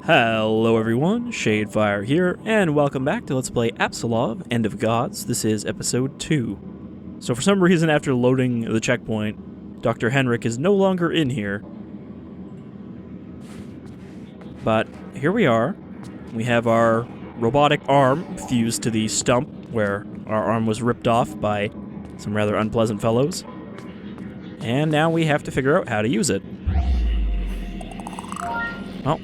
Hello everyone, Shadefire here, and welcome back to Let's Play Apsulov, End of Gods. This is episode 2. So for some reason after loading the checkpoint, Dr. Henrik is no longer in here. But here we are. We have our robotic arm fused to the stump where our arm was ripped off by some rather unpleasant fellows. And now we have to figure out how to use it. Well,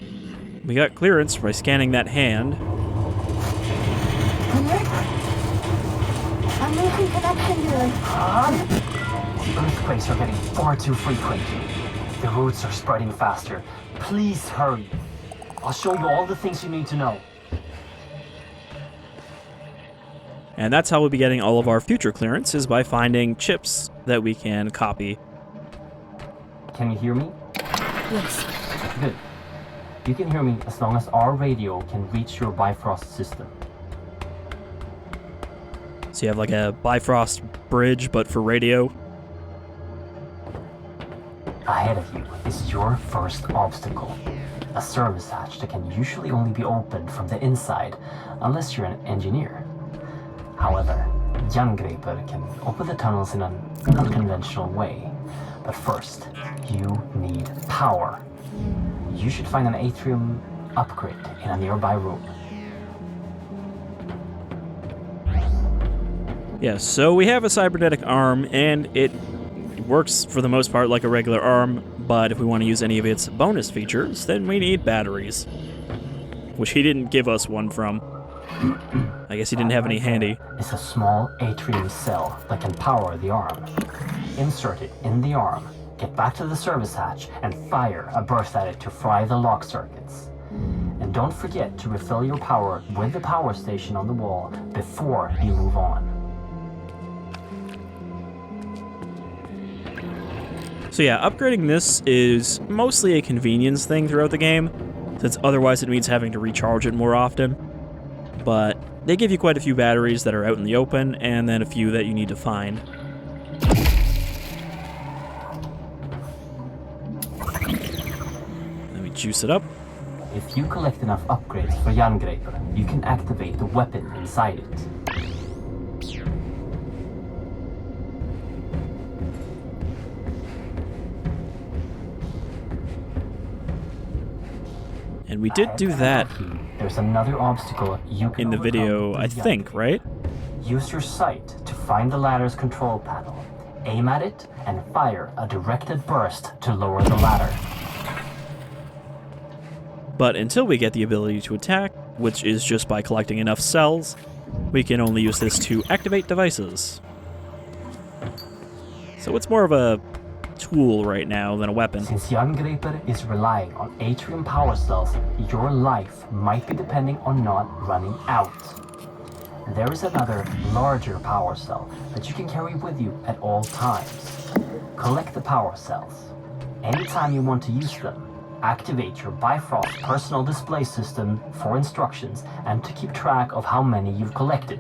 we got clearance by scanning that hand. Henrik? I'm losing connection here. The earthquakes are getting far too frequent. The roots are spreading faster. Please hurry. I'll show you all the things you need to know. And that's how we'll be getting all of our future clearance, is by finding chips that we can copy. Can you hear me? Yes. Good. You can hear me as long as our radio can reach your Bifrost system. So you have like a Bifrost bridge, but for radio. Ahead of you is your first obstacle. A service hatch that can usually only be opened from the inside, unless you're an engineer. However, Jarngreipr can open the tunnels in an unconventional way. But first, you need power. You should find an atrium upgrade in a nearby room. Yeah, so we have a cybernetic arm, and it works for the most part like a regular arm, but if we want to use any of its bonus features, then we need batteries. Which he didn't give us one from. I guess he didn't have any handy. It's a small atrium cell that can power the arm. Insert it in the arm, get back to the service hatch, and fire a burst at it to fry the lock circuits. And don't forget to refill your power with the power station on the wall before you move on. So yeah, upgrading this is mostly a convenience thing throughout the game, since otherwise it means having to recharge it more often. But they give you quite a few batteries that are out in the open, and then a few that you need to find. Let me juice it up. If you collect enough upgrades for Jarngreipr, you can activate the weapon inside it. And we did do that There's another obstacle you can in the video, I think, right? Use your sight to find the ladder's control panel. Aim at it and fire a directed burst to lower the ladder. But until we get the ability to attack, which is just by collecting enough cells, we can only use this to activate devices. So it's more of a tool right now than a weapon. Since Jarngreipr is relying on atrium power cells, your life might be depending on not running out. There is another, larger power cell that you can carry with you at all times. Collect the power cells. Anytime you want to use them, activate your Bifrost personal display system for instructions and to keep track of how many you've collected.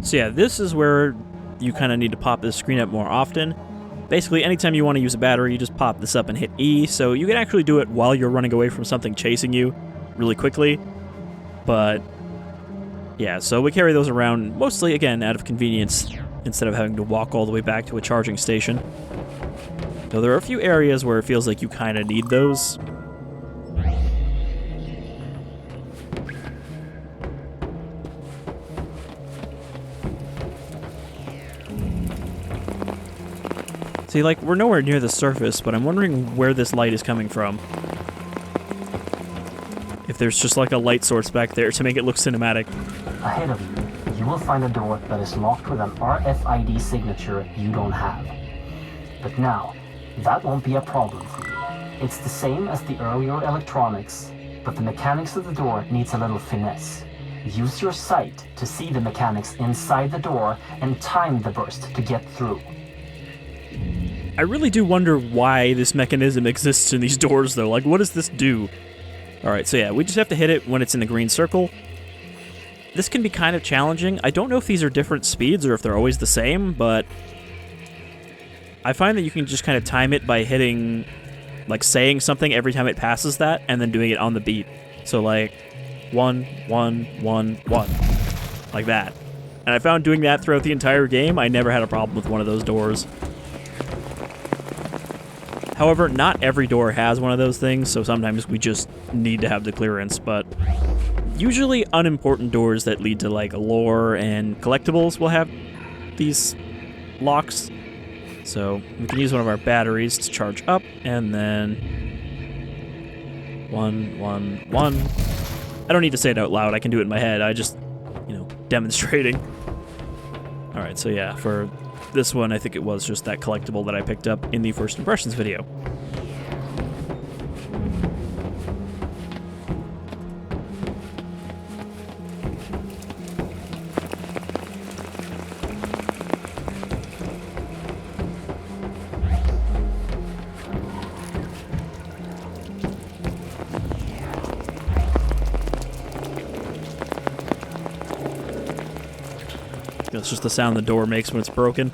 So yeah, this is where you kind of need to pop this screen up more often. Basically, anytime you want to use a battery, you just pop this up and hit E, so you can actually do it while you're running away from something chasing you really quickly. But yeah, so we carry those around mostly, again, out of convenience, instead of having to walk all the way back to a charging station. Though there are a few areas where it feels like you kind of need those. See, like, we're nowhere near the surface, but I'm wondering where this light is coming from. If there's just like a light source back there to make it look cinematic. Ahead of you, you will find a door that is locked with an RFID signature you don't have. But now, that won't be a problem for you. It's the same as the earlier electronics, but the mechanics of the door needs a little finesse. Use your sight to see the mechanics inside the door and time the burst to get through. I really do wonder why this mechanism exists in these doors, though. Like, what does this do? Alright, so yeah, we just have to hit it when it's in the green circle. This can be kind of challenging. I don't know if these are different speeds or if they're always the same, but I find that you can just kind of time it by hitting like saying something every time it passes that, and then doing it on the beat. So like 1, 1, 1, 1, like that. And I found doing that throughout the entire game, I never had a problem with one of those doors. However, not every door has one of those things, so sometimes we just need to have the clearance, but usually unimportant doors that lead to like lore and collectibles will have these locks. So we can use one of our batteries to charge up, and then 1, 1, 1. I don't need to say it out loud, I can do it in my head, I just, demonstrating. Alright, so yeah, for this one, I think it was just that collectible that I picked up in the first impressions video. It's just the sound the door makes when it's broken.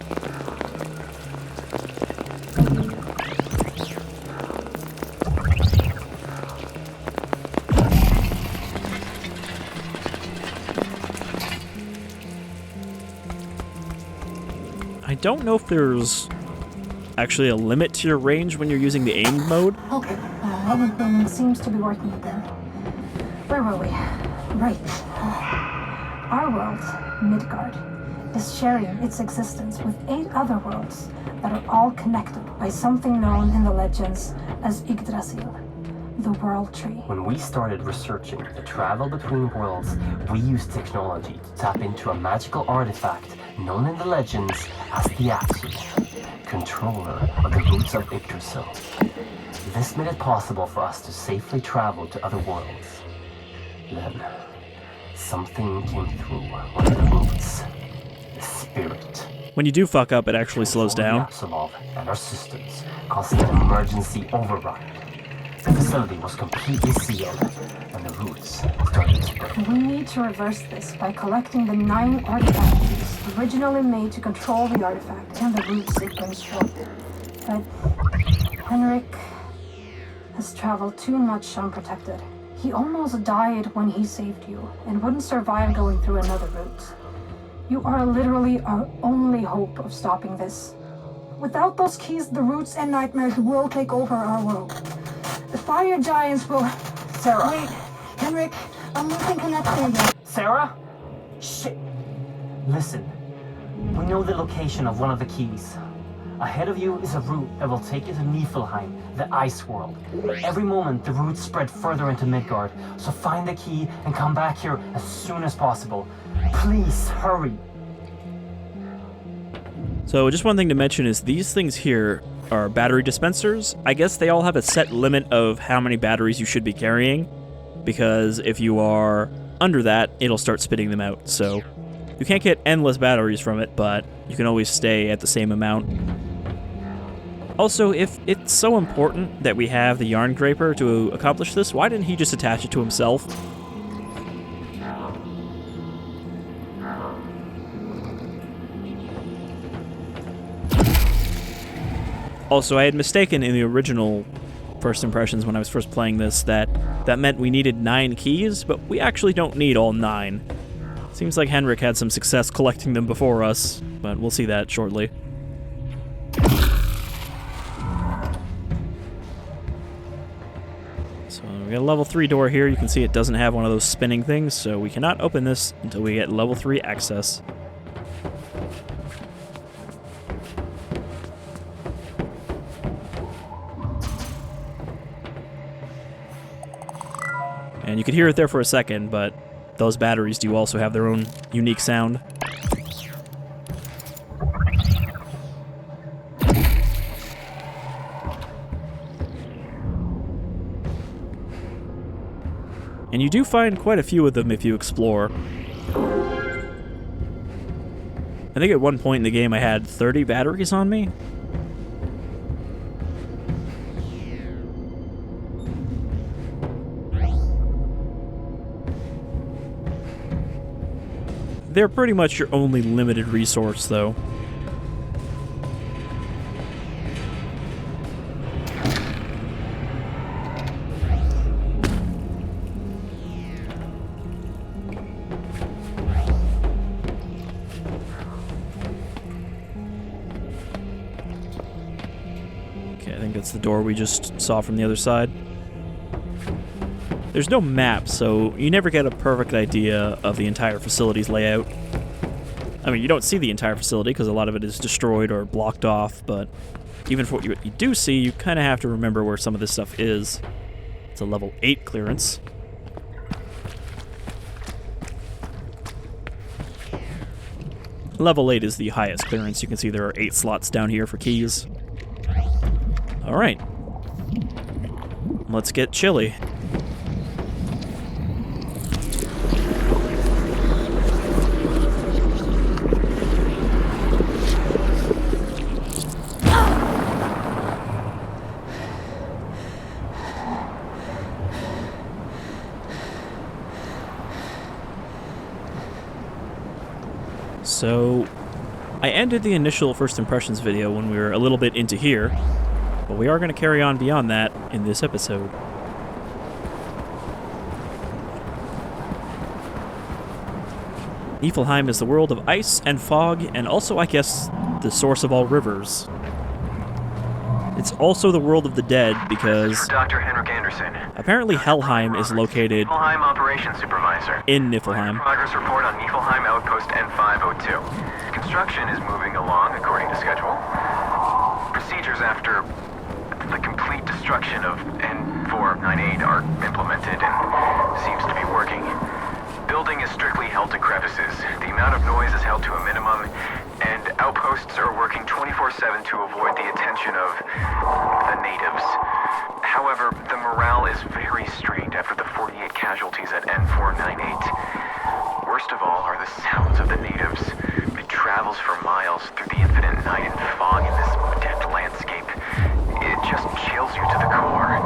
I don't know if there's actually a limit to your range when you're using the aimed mode. Okay, everything seems to be working again. Where were we? Right. Our world, Midgard, is sharing its existence with 8 other worlds that are all connected by something known in the legends as Yggdrasil, the World Tree. When we started researching the travel between worlds, we used technology to tap into a magical artifact known in the legends as the Apsulov, controller of the roots of Yggdrasil. This made it possible for us to safely travel to other worlds. Then, something came through one of the roots. Spirit. When you do fuck up, it actually slows down. Apsulov and our systems, causing an emergency override. The facility was completely sealed, and the roots started to spread. We need to reverse this by collecting the 9 artifact keys originally made to control the artifact and the roots it brings forth. But Henrik has traveled too much unprotected. He almost died when he saved you, and wouldn't survive going through another route. You are literally our only hope of stopping this. Without those keys, the roots and nightmares will take over our world. The fire giants will... Sarah! Wait, Henrik, I'm losing connection again. Sarah? Shit! Listen, we know the location of one of the keys. Ahead of you is a route that will take you to Niflheim, the ice world. Every moment, the roots spread further into Midgard, so find the key and come back here as soon as possible. Please, hurry! So just one thing to mention is these things here are battery dispensers. I guess they all have a set limit of how many batteries you should be carrying, because if you are under that, it'll start spitting them out. So you can't get endless batteries from it, but you can always stay at the same amount. Also, if it's so important that we have the Jarngreipr to accomplish this, why didn't he just attach it to himself? Also, I had mistaken in the original first impressions when I was first playing this that meant we needed 9 keys, but we actually don't need all 9. Seems like Henrik had some success collecting them before us, but we'll see that shortly. So we got a level 3 door here. You can see it doesn't have one of those spinning things, so we cannot open this until we get level 3 access. And you could hear it there for a second, but those batteries do also have their own unique sound. And you do find quite a few of them if you explore. I think at one point in the game I had 30 batteries on me. They're pretty much your only limited resource, though. the door we just saw from the other side. There's no map, so you never get a perfect idea of the entire facility's layout. I mean, you don't see the entire facility because a lot of it is destroyed or blocked off, but even for what you do see, you kind of have to remember where some of this stuff is. It's a level 8 clearance. Level 8 is the highest clearance. You can see there are 8 slots down here for keys. Alright. Let's get chilly. So, I ended the initial first impressions video when we were a little bit into here, but we are going to carry on beyond that in this episode. Niflheim is the world of ice and fog, and also, I guess, the source of all rivers. It's also the world of the dead because Dr. Henrik Anderson. Apparently Helheim is located Niflheim Operations Supervisor. in Niflheim. Progress report on Niflheim Outpost N502. Construction is moving along according to schedule. Procedures after the complete destruction of N498 are implemented and seems to be working. Building is strictly held to crevices. The amount of noise is held to a minimum, and outposts are working 24/7 to avoid the attention of the natives. However, the morale is very strained after the 48 casualties at N498. Worst of all are the sounds of the natives. It travels for miles through the infinite night and fog in this dead landscape. It just chills you to the core.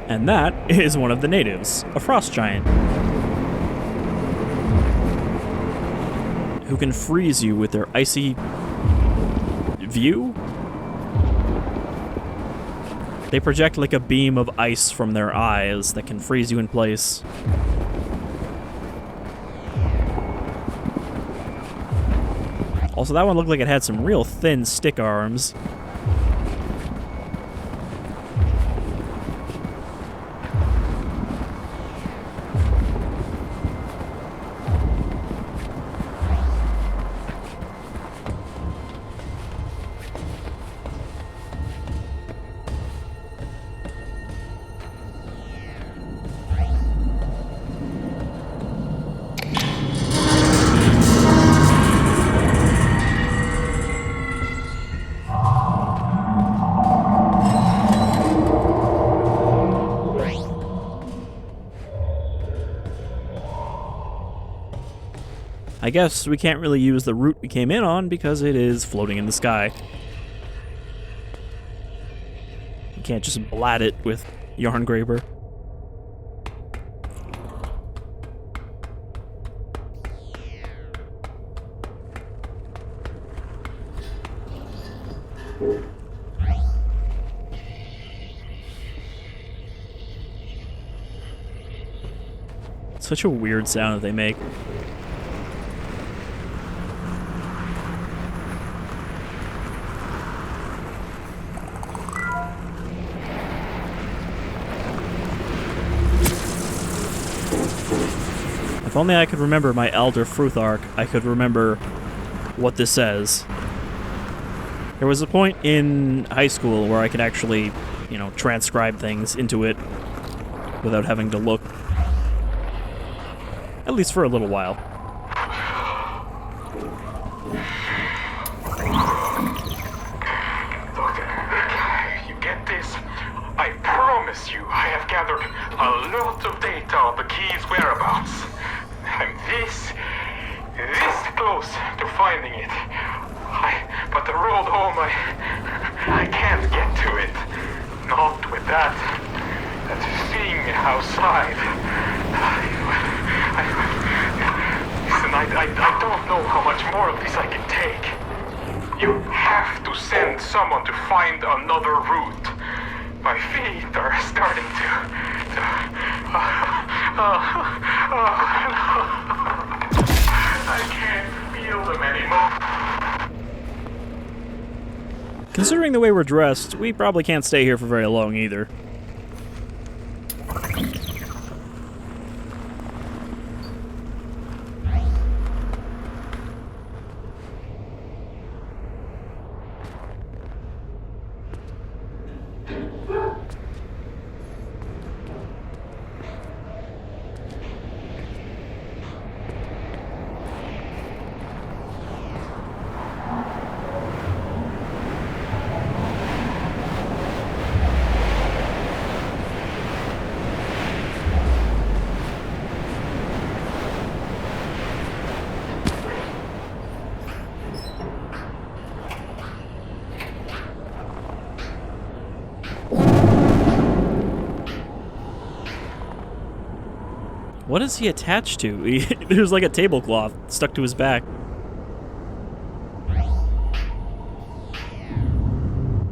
And that is one of the natives, a frost giant, who can freeze you with their icy view? They project like a beam of ice from their eyes that can freeze you in place. Also, that one looked like it had some real thin stick arms. I guess we can't really use the route we came in on because it is floating in the sky. You can't just blat it with Jarngreipr. Such a weird sound that they make. If only I could remember my Elder Fruthark, I could remember what this says. There was a point in high school where I could actually, transcribe things into it without having to look. At least for a little while. Look, you get this? I promise you I have gathered a lot of data on the key's whereabouts. I'm this close to finding it. But the road home, I can't get to it. Not with that thing outside. Listen, I don't know how much more of this I can take. You have to send someone to find another route. My feet are starting to I can't feel them anymore. Considering the way we're dressed, we probably can't stay here for very long either. What is he attached to? There's like a tablecloth stuck to his back.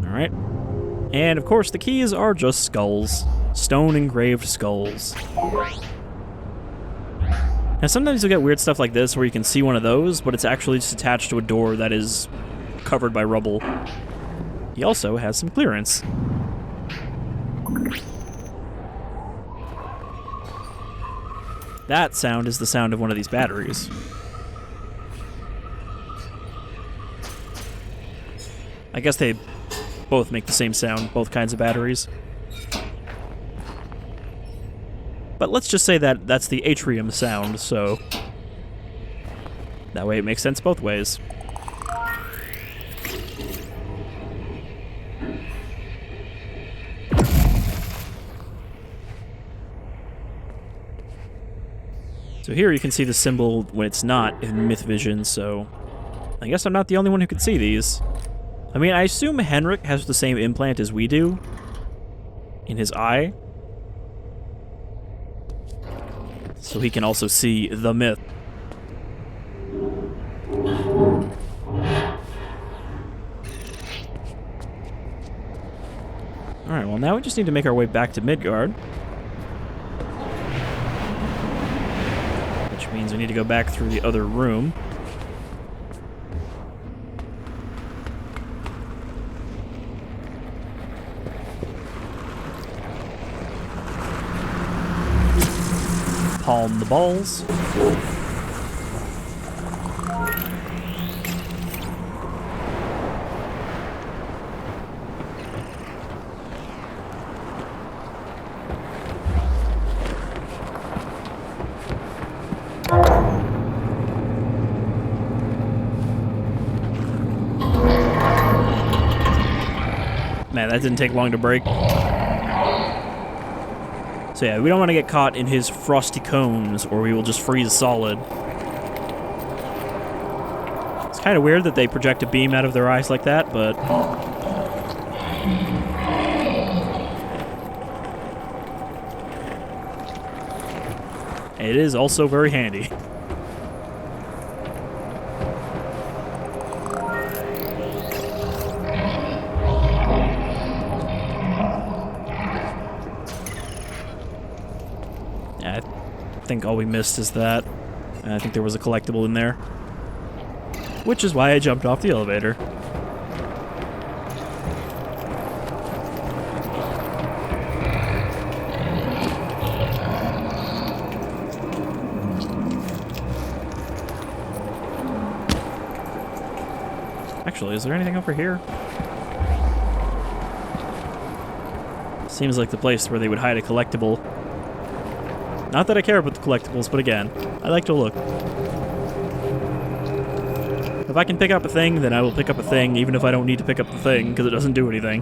Alright. And of course the keys are just skulls. Stone engraved skulls. Now sometimes you'll get weird stuff like this where you can see one of those, but it's actually just attached to a door that is covered by rubble. He also has some clearance. That sound is the sound of one of these batteries. I guess they both make the same sound, both kinds of batteries. But let's just say that that's the atrium sound, so that way it makes sense both ways. So here you can see the symbol when it's not in myth vision, so I guess I'm not the only one who can see these. I mean, I assume Henrik has the same implant as we do in his eye, so he can also see the myth. Alright, well now we just need to make our way back to Midgard. Which means we need to go back through the other room. Palm the balls. Man, that didn't take long to break. So yeah, we don't want to get caught in his frosty cones, or we will just freeze solid. It's kind of weird that they project a beam out of their eyes like that, but... it is also very handy. I think all we missed is that. And I think there was a collectible in there. Which is why I jumped off the elevator. Actually, is there anything over here? Seems like the place where they would hide a collectible. Not that I care about the collectibles, but again, I like to look. If I can pick up a thing, then I will pick up a thing, even if I don't need to pick up the thing, because it doesn't do anything.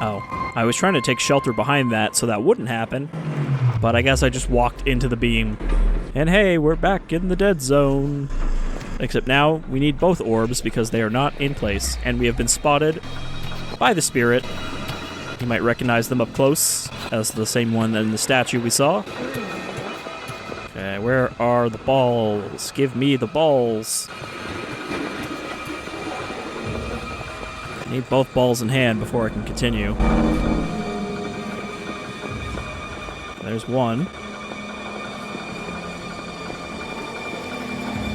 Oh, I was trying to take shelter behind that so that wouldn't happen, but I guess I just walked into the beam. And hey, we're back in the dead zone. Except now, we need both orbs because they are not in place, and we have been spotted by the spirit You might recognize them up close as the same one in the statue we saw. Okay, where are the balls? Give me the balls. I need both balls in hand before I can continue. There's one.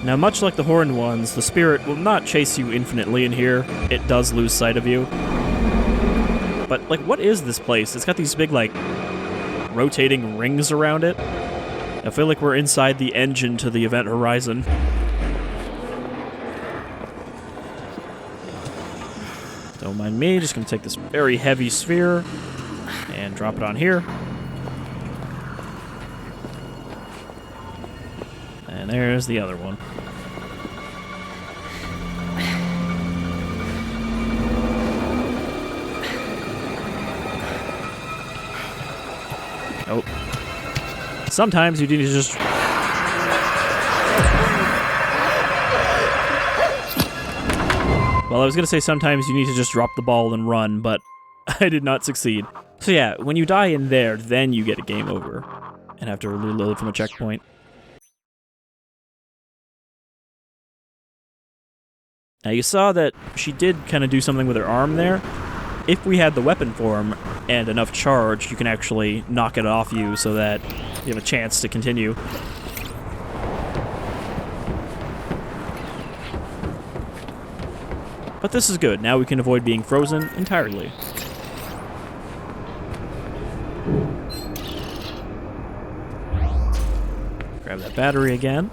Now, much like the horned ones, the spirit will not chase you infinitely in here. It does lose sight of you. But, like, what is this place? It's got these big, like, rotating rings around it. I feel like we're inside the engine to the event horizon. Don't mind me, just gonna take this very heavy sphere and drop it on here. And there's the other one. Oh. Sometimes you need to just... Well, I was going to say sometimes you need to just drop the ball and run, but I did not succeed. So yeah, when you die in there, then you get a game over and have to reload from a checkpoint. Now you saw that she did kind of do something with her arm there. If we had the weapon form and enough charge, you can actually knock it off you so that you have a chance to continue. But this is good. Now we can avoid being frozen entirely. Grab that battery again.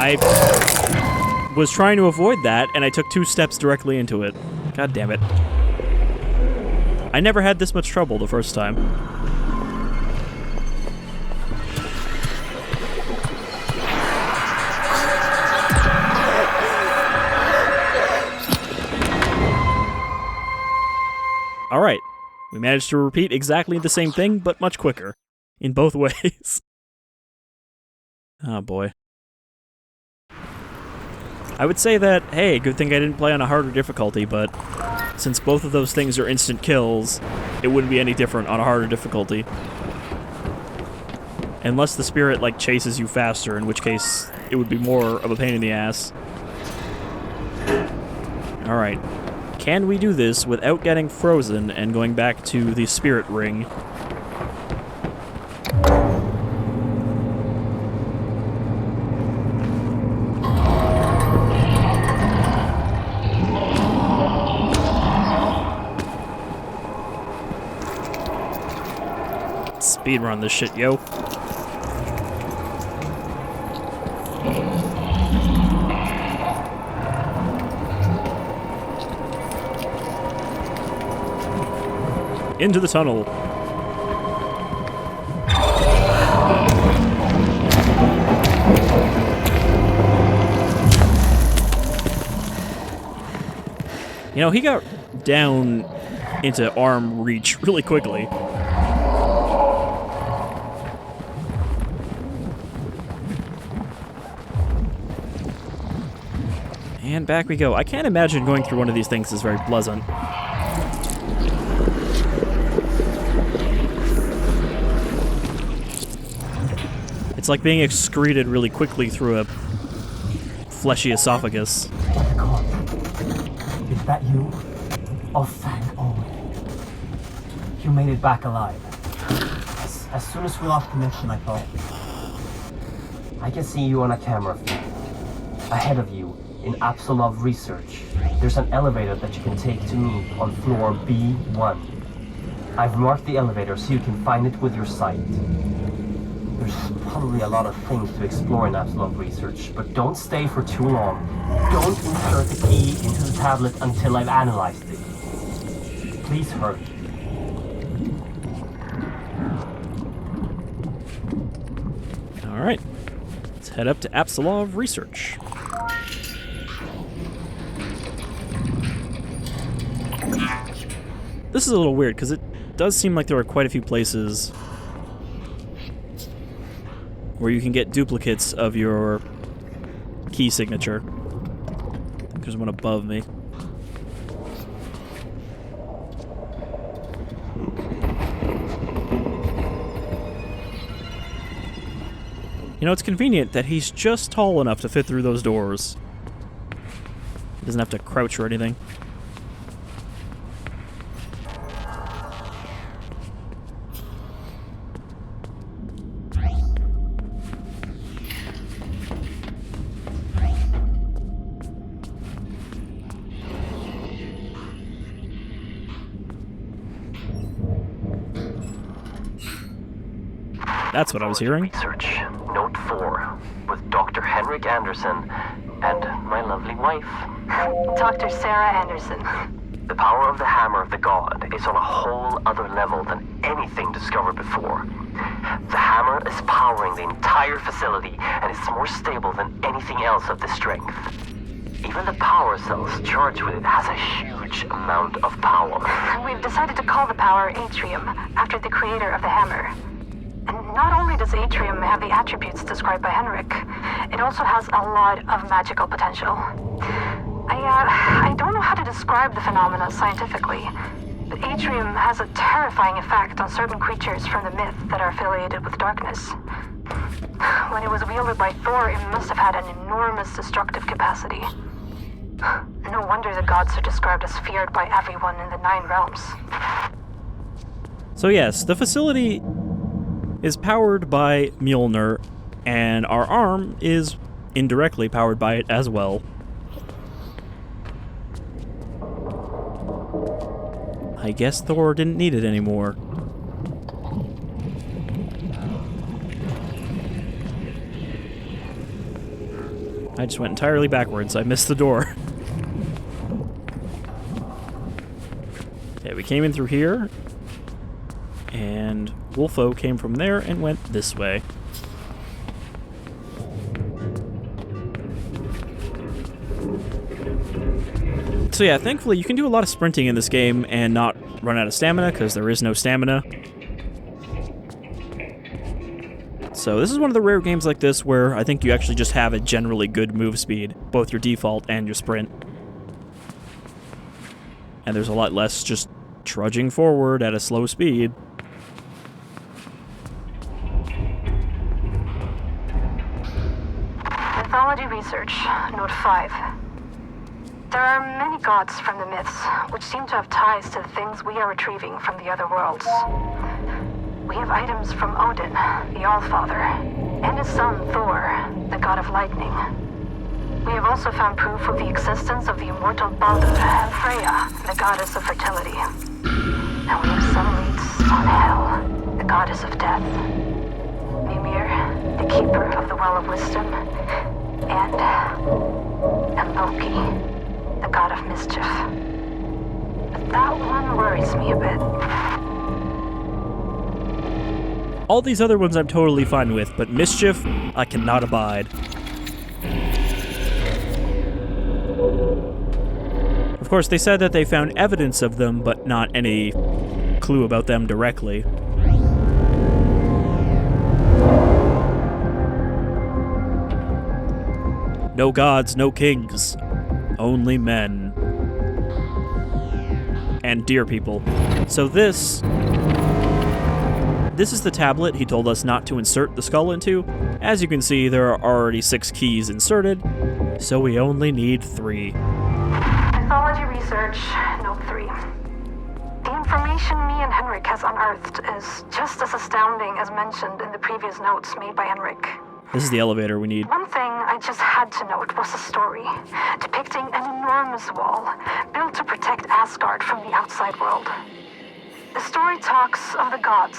I was trying to avoid that, and I took 2 steps directly into it. God damn it. I never had this much trouble the first time. Alright. We managed to repeat exactly the same thing, but much quicker. In both ways. Oh boy. I would say that, hey, good thing I didn't play on a harder difficulty, but since both of those things are instant kills, it wouldn't be any different on a harder difficulty. Unless the spirit, like, chases you faster, in which case it would be more of a pain in the ass. Alright. Can we do this without getting frozen and going back to the spirit ring? Speedrun this shit, yo. Into the tunnel. You know, he got down into arm reach really quickly. And back we go. I can't imagine going through one of these things is very pleasant. It's like being excreted really quickly through a fleshy esophagus. God, is that you? Oh, thank God. You made it back alive. As soon as we lost connection, I thought, I can see you on a camera feed. Ahead of you, in Apsulov research, there's an elevator that you can take to me on floor B1. I've marked the elevator so you can find it with your sight. There's probably a lot of things to explore in Apsulov research, but don't stay for too long. Don't insert the key into the tablet until I've analyzed it. Please hurry. Alright. Let's head up to Apsulov Research. This is a little weird, because it does seem like there are quite a few places where you can get duplicates of your key signature. I think there's one above me. You know, it's convenient that he's just tall enough to fit through those doors. He doesn't have to crouch or anything. That's what I was hearing. Research, Note 4, with Dr. Henrik Anderson and my lovely wife. Dr. Sarah Anderson. The power of the hammer of the god is on a whole other level than anything discovered before. The hammer is powering the entire facility and is more stable than anything else of this strength. Even the power cells charged with it has a huge amount of power. We've decided to call the power Atrium, after the creator of the hammer. And not only does Atrium have the attributes described by Henrik, it also has a lot of magical potential. I don't know how to describe the phenomena scientifically, but Atrium has a terrifying effect on certain creatures from the myth that are affiliated with darkness. When it was wielded by Thor, it must have had an enormous destructive capacity. No wonder the gods are described as feared by everyone in the 9 realms. So yes, the facility is powered by Mjolnir, and our arm is indirectly powered by it as well. I guess Thor didn't need it anymore. I just went entirely backwards. I missed the door. Okay, we came in through here, and Wolfo came from there and went this way. So yeah, thankfully you can do a lot of sprinting in this game and not run out of stamina, because there is no stamina. So this is one of the rare games like this where I think you actually just have a generally good move speed, both your default and your sprint. And there's a lot less just trudging forward at a slow speed. Mythology Research, Note 5. There are many gods from the myths, which seem to have ties to the things we are retrieving from the other worlds. We have items from Odin, the Allfather, and his son Thor, the god of lightning. We have also found proof of the existence of the immortal Baldur and Freya, the goddess of fertility. And we have some leads on Hel, the goddess of death, Mimir, the keeper of the Well of Wisdom, and Loki, the god of mischief. But that one worries me a bit. All these other ones I'm totally fine with, but mischief, I cannot abide. Of course, they said that they found evidence of them, but not any clue about them directly. No gods, no kings, only men. And deer people. So this is the tablet he told us not to insert the skull into. As you can see, there are already 6 keys inserted, so we only need 3. Mythology Research, Note 3. The information me and Henrik has unearthed is just as astounding as mentioned in the previous notes made by Henrik. This is the elevator we need. One thing I just had to note was a story depicting an enormous wall built to protect Asgard from the outside world. The story talks of the gods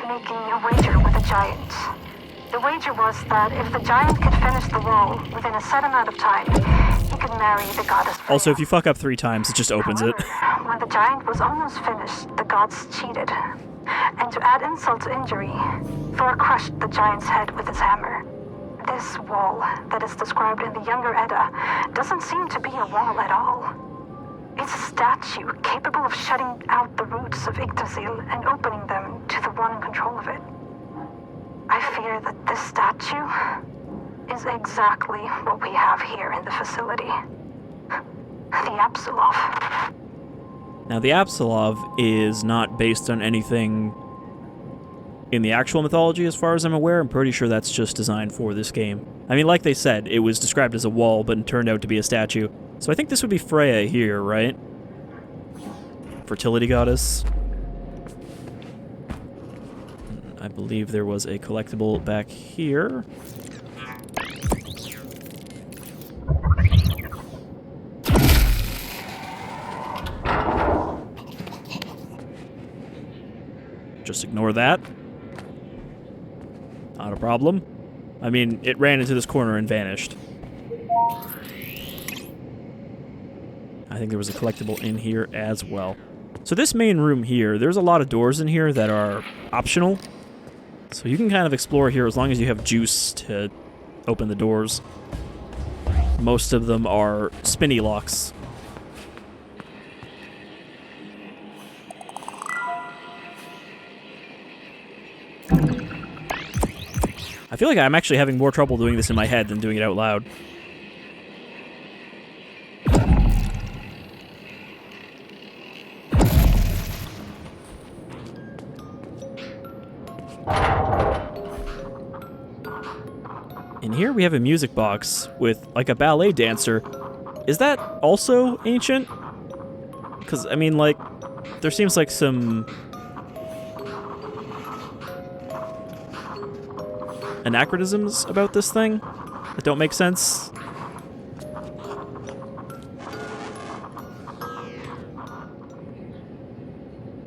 making a wager with a giant. The wager was that if the giant could finish the wall within a set amount of time, he could marry the goddess Freya. Also, if you fuck up 3 times, it just opens it. However, when the giant was almost finished, the gods cheated. And to add insult to injury, Thor crushed the giant's head with his hammer. This wall that is described in the Younger Edda doesn't seem to be a wall at all. It's a statue capable of shutting out the roots of Yggdrasil and opening them to the one in control of it. I fear that this statue is exactly what we have here in the facility. The Apsulov. Now, the Apsulov is not based on anything in the actual mythology, as far as I'm aware. I'm pretty sure that's just designed for this game. I mean, like they said, it was described as a wall, but it turned out to be a statue. So I think this would be Freya here, right? Fertility goddess. I believe there was a collectible back here. Just ignore that. Not a problem. I mean, it ran into this corner and vanished. I think there was a collectible in here as well. So this main room here, there's a lot of doors in here that are optional. So you can kind of explore here as long as you have juice to open the doors. Most of them are spinny locks. I feel like I'm actually having more trouble doing this in my head than doing it out loud. In here we have a music box with like a ballet dancer. Is that also ancient? Because, I mean, like, there seems like some anachronisms about this thing that don't make sense.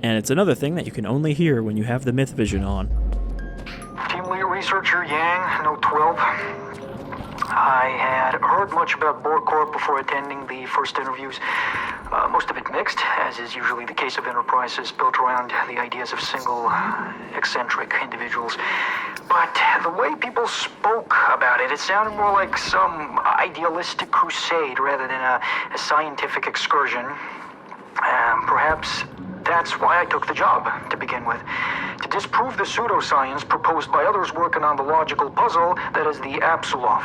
And it's another thing that you can only hear when you have the myth vision on. Team lead researcher Yang, Note 12. I had heard much about Borg Corp before attending the first interviews. Most of it mixed, as is usually the case of enterprises built around the ideas of single, eccentric individuals. But the way people spoke about it, it sounded more like some idealistic crusade rather than a scientific excursion. Perhaps that's why I took the job, to begin with. To disprove the pseudoscience proposed by others working on the logical puzzle that is the Apsulov.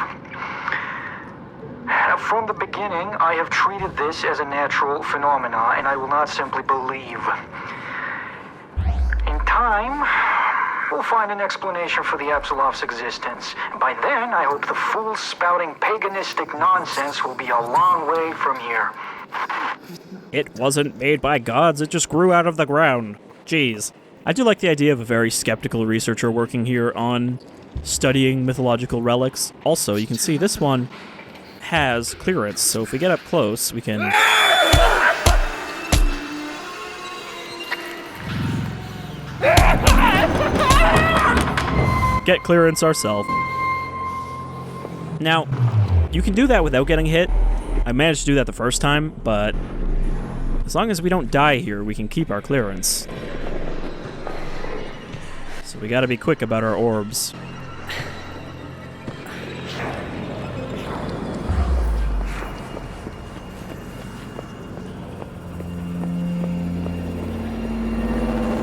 From the beginning, I have treated this as a natural phenomena, and I will not simply believe. In time, we'll find an explanation for the Apsulov's existence. By then, I hope the fool spouting paganistic nonsense will be a long way from here. It wasn't made by gods, it just grew out of the ground. Jeez. I do like the idea of a very skeptical researcher working here on studying mythological relics. Also, you can see this one has clearance, so if we get up close, we can get clearance ourselves. Now, you can do that without getting hit. I managed to do that the first time, but as long as we don't die here, we can keep our clearance. So we gotta be quick about our orbs.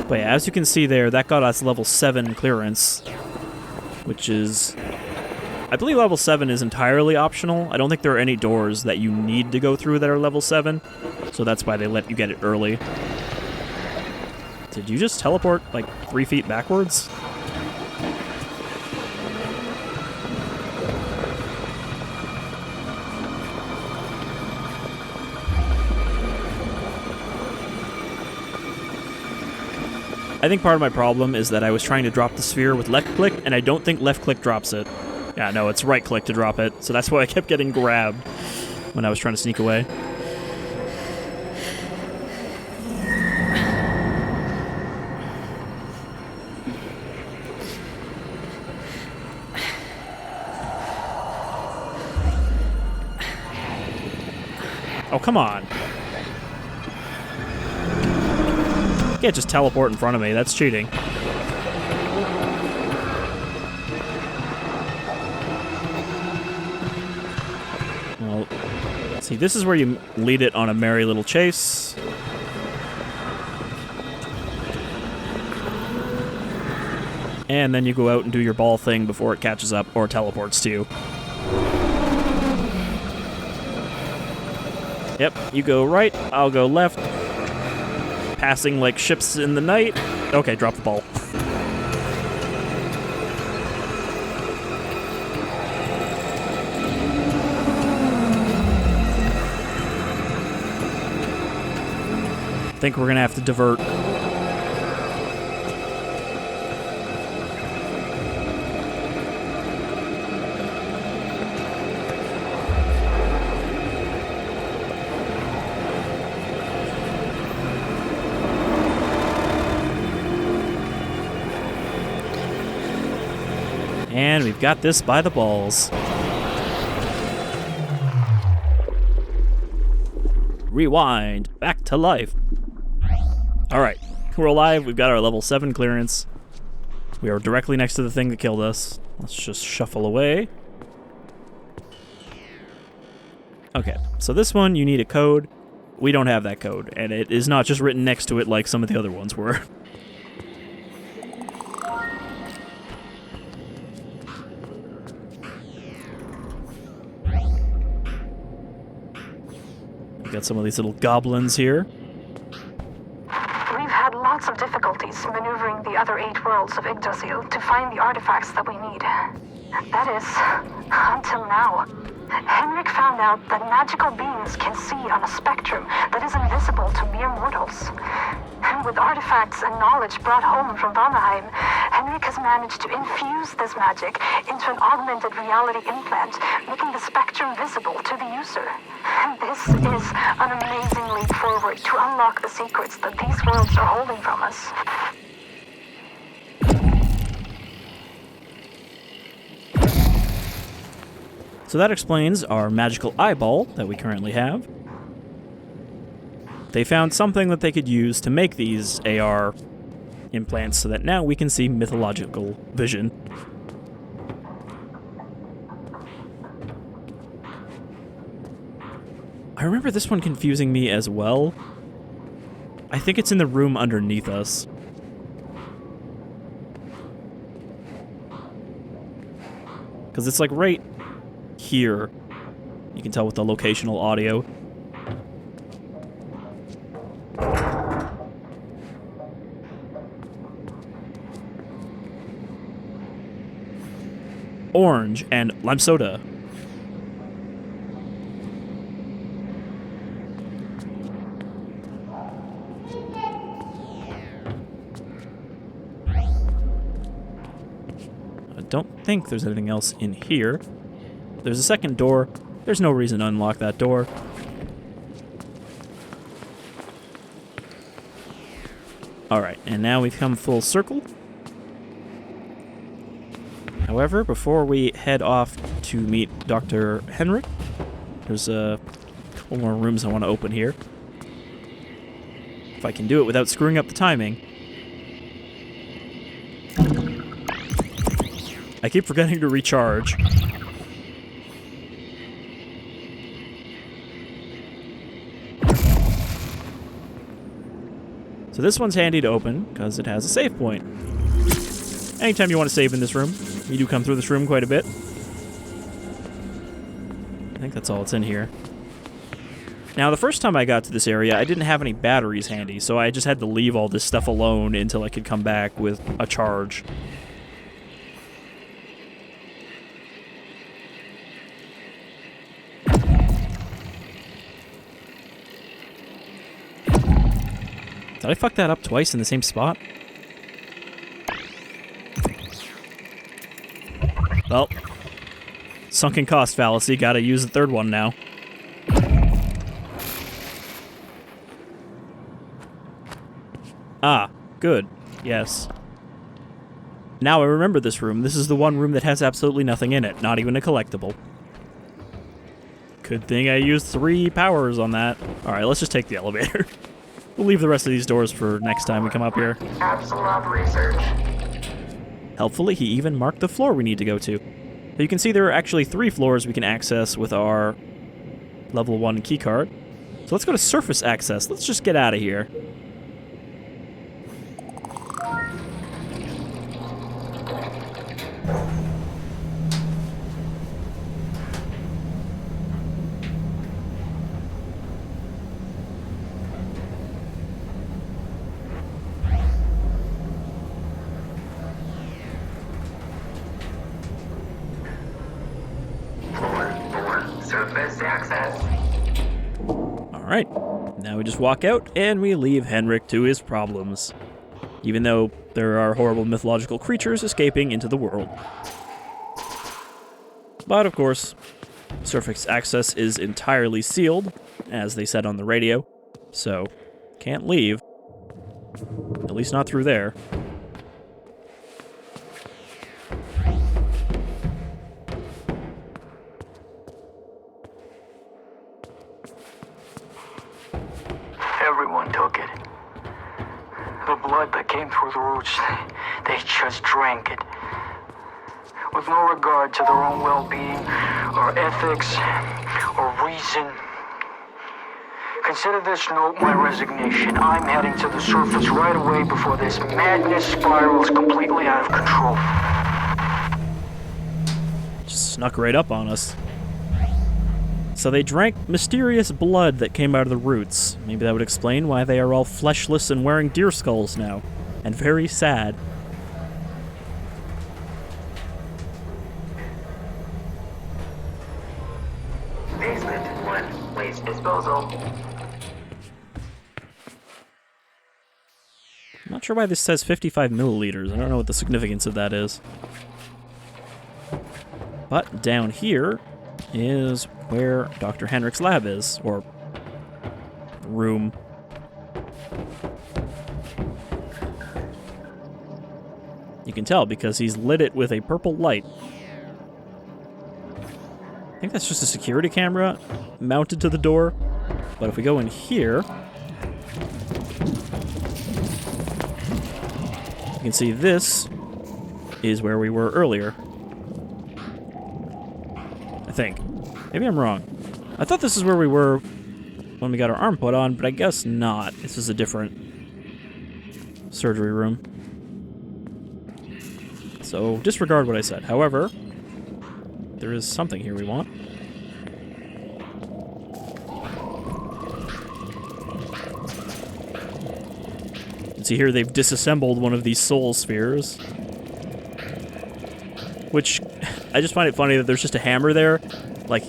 But yeah, as you can see there, that got us level 7 clearance, which is, I believe level 7 is entirely optional. I don't think there are any doors that you need to go through that are level 7, so that's why they let you get it early. Did you just teleport like 3 feet backwards? I think part of my problem is that I was trying to drop the sphere with left click, and I don't think left click drops it. Yeah, no, it's right click to drop it, so that's why I kept getting grabbed when I was trying to sneak away. Oh, come on. can't just teleport in front of me. That's cheating. Well, see, this is where you lead it on a merry little chase. And then you go out and do your ball thing before it catches up or teleports to you. Yep, you go right, I'll go left. Passing like ships in the night. Okay, drop the ball. I think we're gonna have to divert. And we've got this by the balls. Rewind. Back to life. Alright. We're alive. We've got our level 7 clearance. We are directly next to the thing that killed us. Let's just shuffle away. Okay. So this one, you need a code. We don't have that code. And it is not just written next to it like some of the other ones were. Got some of these little goblins here. We've had lots of difficulties maneuvering the other 8 worlds of Yggdrasil to find the artifacts that we need. That is, until now. Henrik found out that magical beings can see on a spectrum that is invisible to mere mortals. And with artifacts and knowledge brought home from Valheim, Henrik has managed to infuse this magic into an augmented reality implant, making the spectrum visible to the user. And this is an amazing leap forward to unlock the secrets that these worlds are holding from us. So that explains our magical eyeball that we currently have. They found something that they could use to make these AR implants so that now we can see mythological vision. I remember this one confusing me as well. I think it's in the room underneath us. Because it's like right here. You can tell with the locational audio. Orange and lime soda. I don't think there's anything else in here. There's a second door. There's no reason to unlock that door. Alright, and now we've come full circle. However, before we head off to meet Dr. Henrik, there's a couple more rooms I want to open here. If I can do it without screwing up the timing. I keep forgetting to recharge. So this one's handy to open, because it has a save point. Anytime you want to save in this room, you do come through this room quite a bit. I think that's all that's in here. Now, the first time I got to this area, I didn't have any batteries handy, so I just had to leave all this stuff alone until I could come back with a charge. Did I fuck that up twice in the same spot? Well, sunken cost fallacy, gotta use the third one now. Ah, good. Yes. Now I remember this room. This is the one room that has absolutely nothing in it, not even a collectible. Good thing I used 3 powers on that. Alright, let's just take the elevator. We'll leave the rest of these doors for next time we come up here. Apsulov research. Helpfully, he even marked the floor we need to go to. So you can see there are actually 3 floors we can access with our level 1 keycard. So let's go to surface access. Let's just get out of here. Surface access. Alright, now we just walk out and we leave Henrik to his problems. Even though there are horrible mythological creatures escaping into the world. But of course, surface access is entirely sealed, as they said on the radio, so can't leave. At least not through there. Everyone took it. The blood that came through the roots, they just drank it. With no regard to their own well-being, or ethics, or reason. Consider this note my resignation. I'm heading to the surface right away before this madness spirals completely out of control. Just snuck right up on us. So they drank mysterious blood that came out of the roots. Maybe that would explain why they are all fleshless and wearing deer skulls now. And very sad. Basement 1, waste disposal. I'm not sure why this says 55 milliliters. I don't know what the significance of that is. But down here is where Dr. Henrik's lab is, or room. You can tell because he's lit it with a purple light. I think that's just a security camera mounted to the door. But if we go in here, you can see this is where we were earlier. I think. Maybe I'm wrong. I thought this is where we were when we got our arm put on, but I guess not. This is a different surgery room. So disregard what I said. However, there is something here we want. You can see here they've disassembled one of these soul spheres. Which, I just find it funny that there's just a hammer there. Like,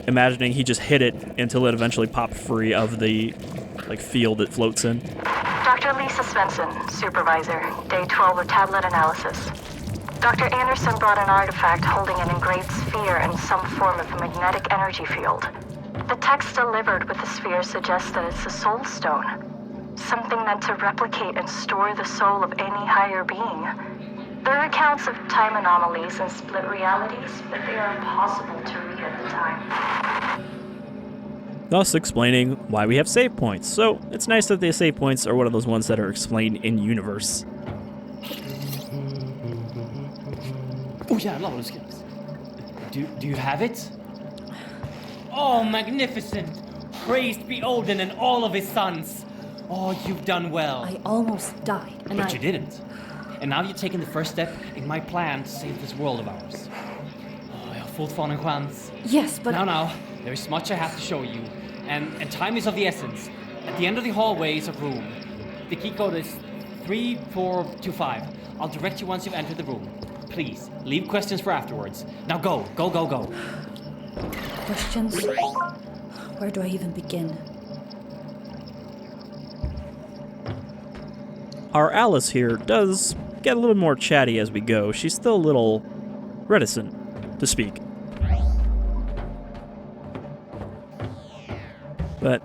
imagining he just hit it until it eventually popped free of the, like, field it floats in. Dr. Lisa Svensson, supervisor, day 12 of tablet analysis. Dr. Anderson brought an artifact holding an engraved sphere and some form of magnetic energy field. The text delivered with the sphere suggests that it's a soul stone, something meant to replicate and store the soul of any higher being. There are accounts of time anomalies and split realities, but they are impossible to read at the time. Thus explaining why we have save points. So it's nice that the save points are one of those ones that are explained in universe. Oh jävlar vad du skrivs. Do you have it? Oh, magnificent! Praised be Odin and all of his sons. Oh, you've done well. I almost died, and But you didn't. And now you're taking the first step in my plan to save this world of ours. Oh, jag har fortfarande en chans. Yes, but... Now, there is much I have to show you. And time is of the essence. At the end of the hallway is a room. The key code is 3425. I'll direct you once you've entered the room. Please, leave questions for afterwards. Now go. Questions? Where do I even begin? Our Alice here does get a little more chatty as we go. She's still a little reticent to speak. But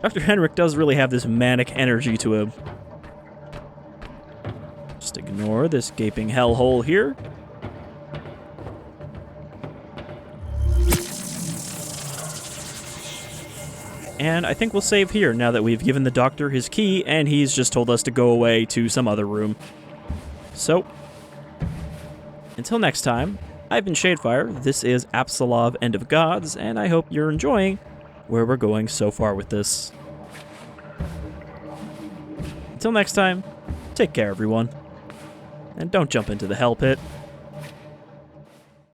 Dr. Henrik does really have this manic energy to him. Just ignore this gaping hellhole here. and I think we'll save here now that we've given the doctor his key and he's just told us to go away to some other room. So, until next time, I've been Shadefire, this is Apsulov, End of Gods, and I hope you're enjoying where we're going so far with this. Until next time, take care everyone, and don't jump into the hell pit.